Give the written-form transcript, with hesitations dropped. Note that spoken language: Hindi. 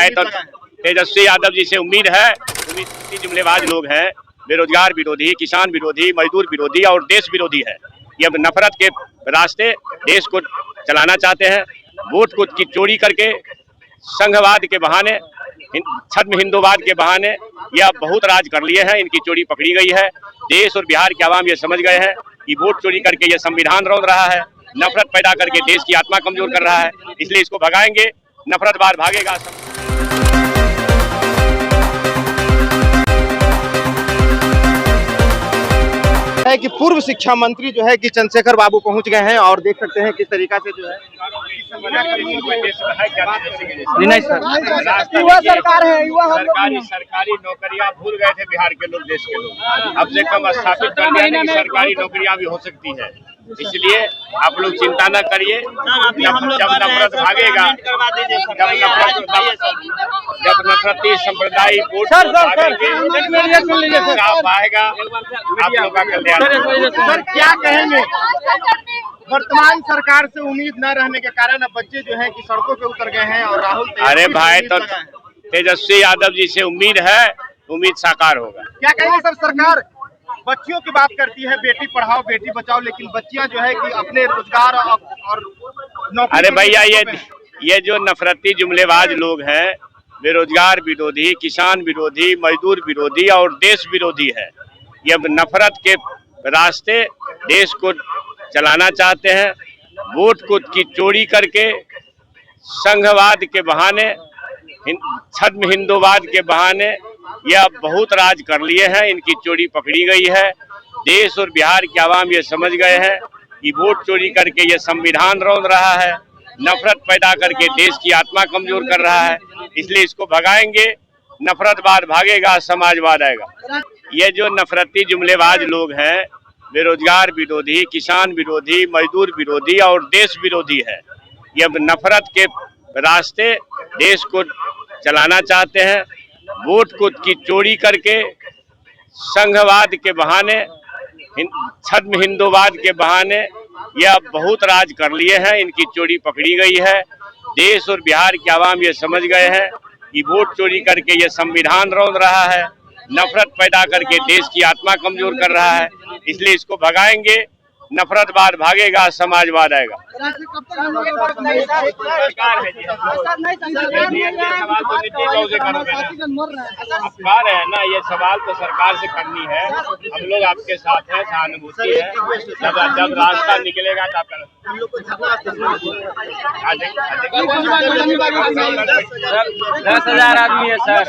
मैं तो तेजस्वी यादव जी से उम्मीद है, जुमलेबाज लोग हैं, बेरोजगार विरोधी, किसान विरोधी, मजदूर विरोधी और देश विरोधी है। ये अब नफरत के रास्ते देश को चलाना चाहते हैं। वोट को की चोरी करके, संघवाद के बहाने, छद्म हिंदूवाद के बहाने यह बहुत राज कर लिए हैं। इनकी चोरी पकड़ी गई है। देश और बिहार के आवाम ये समझ गए हैं कि वोट चोरी करके ये संविधान रौंद रहा है, नफरत पैदा करके देश की आत्मा कमजोर कर रहा है। इसलिए इसको भगाएंगे, नफरत बार भागेगा। है कि पूर्व शिक्षा मंत्री जो है कि चंद्रशेखर बाबू पहुंच गए हैं और देख सकते हैं किस तरीका से जो है युवा सरकार है। सरकारी नौकरियां भूल गए थे बिहार के लोग, देश के लोग। अब से कम स्थापित कर दिया कि सरकारी नौकरियां भी हो सकती है। इसलिए आप लोग चिंता न करिए। जब नफरत भागेगा, जब नफरती सांप्रदायिक वोट आएगा, आप लोगों का कल्याण। सर क्या कहेंगे? वर्तमान सरकार से उम्मीद न रहने के कारण अब बच्चे जो हैं कि सड़कों पे उतर गए हैं और राहुल। अरे भाई, तो तेजस्वी यादव जी से उम्मीद है, उम्मीद साकार होगा। क्या कहेंगे सर? सरकार बच्चियों की बात करती है, बेटी पढ़ाओ बेटी बचाओ, लेकिन बच्चियां जो है कि अपने रोजगार और नौकरी। अरे भैया, ये जो नफरती जुमलेबाज लोग हैं, बेरोजगार विरोधी, किसान विरोधी, मजदूर विरोधी और देश विरोधी है। ये अब नफरत के रास्ते देश को चलाना चाहते हैं। वोट को की चोरी करके, संघवाद के बहाने, छद्म हिंदूवाद के बहाने यह बहुत राज कर लिए हैं। इनकी चोरी पकड़ी गई है। देश और बिहार के आवाम ये समझ गए हैं कि वोट चोरी करके ये संविधान रौंद रहा है, नफरत पैदा करके देश की आत्मा कमजोर कर रहा है। इसलिए इसको भगाएंगे, नफरत बार भागेगा, समाजवाद आएगा। ये जो नफरती जुमलेबाज लोग हैं, बेरोजगार विरोधी, किसान विरोधी, मजदूर विरोधी और देश विरोधी है। ये अब नफरत के रास्ते देश को चलाना चाहते हैं। वोट को की चोरी करके, संघवाद के बहाने, छद्म हिंदूवाद के बहाने यह बहुत राज कर लिए हैं। इनकी चोरी पकड़ी गई है। देश और बिहार के आवाम ये समझ गए हैं कि वोट चोरी करके ये संविधान रौंद रहा है, नफरत पैदा करके देश की आत्मा कमजोर कर रहा है। इसलिए इसको भगाएंगे, नफरत बार भागेगा, समाजवाद आएगा। सरकार है ना, ये सवाल तो सरकार से करनी है। हम लोग आपके साथ हैं, सहानुभूति है। जब रास्ता निकलेगा तब 10,000 आदमी है सर।